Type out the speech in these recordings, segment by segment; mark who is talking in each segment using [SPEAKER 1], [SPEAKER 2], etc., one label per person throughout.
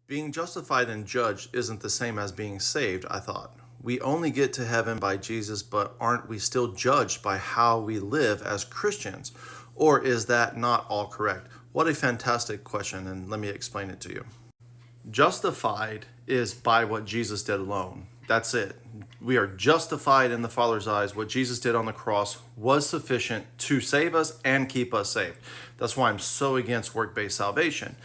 [SPEAKER 1] Being justified and judged isn't the same as being saved, I thought. We only get to heaven by Jesus, but aren't we still judged by how we live as Christians? Or is that not all correct? What a fantastic question, and let me explain it to you. Justified is by what Jesus did alone. That's it. We are justified in the Father's eyes. What Jesus did on the cross was sufficient to save us and keep us saved. That's why I'm so against work-based salvation.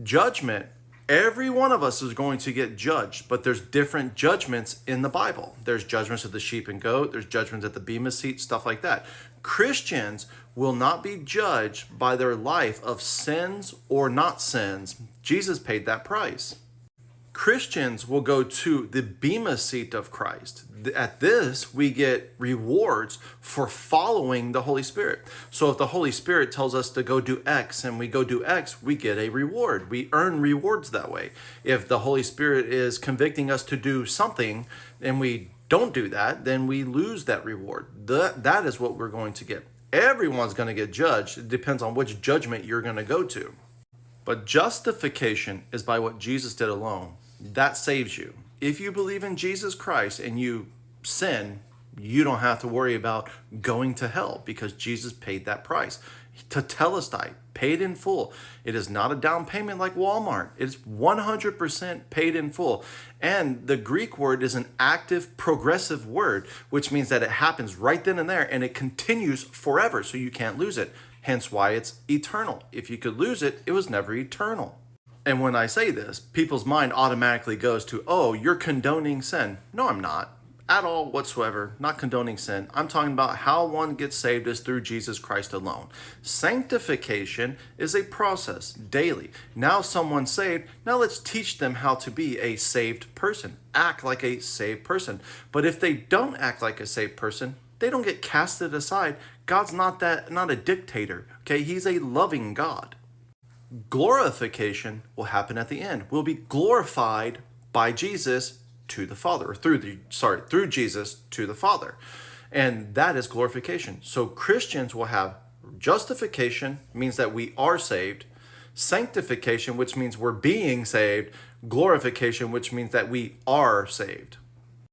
[SPEAKER 1] Judgment, every one of us is going to get judged, but there's different judgments in the Bible. There's judgments of the sheep and goat, there's judgments at the bema seat, stuff like that. Christians will not be judged by their life of sins or not sins. Jesus paid that price. Christians will go to the bema seat of Christ. At this, we get rewards for following the Holy Spirit. So if the Holy Spirit tells us to go do X and we go do X, we get a reward. We earn rewards that way. If the Holy Spirit is convicting us to do something and we don't do that, then we lose that reward. That is what we're going to get. Everyone's going to get judged. It depends on which judgment you're going to go to. But justification is by what Jesus did alone. That saves you. If you believe in Jesus Christ and you sin, you don't have to worry about going to hell because Jesus paid that price. Tetelestai, paid in full. It is not a down payment like Walmart. It's 100% paid in full. And the Greek word is an active, progressive word, which means that it happens right then and there and it continues forever, so you can't lose it. Hence why it's eternal. If you could lose it, it was never eternal. And when I say this, people's mind automatically goes to, oh, you're condoning sin. No, I'm not. At all whatsoever, not condoning sin. I'm talking about how one gets saved is through Jesus Christ alone. Sanctification is a process daily. Now someone's saved, now let's teach them how to be a saved person. Act like a saved person. But if they don't act like a saved person, they don't get casted aside. God's not a dictator. Okay, He's a loving God. Glorification will happen at the end. We'll be glorified by Jesus to the Father, or through Jesus to the Father. And that is glorification. So Christians will have justification, means that we are saved, sanctification, which means we're being saved, glorification, which means that we are saved.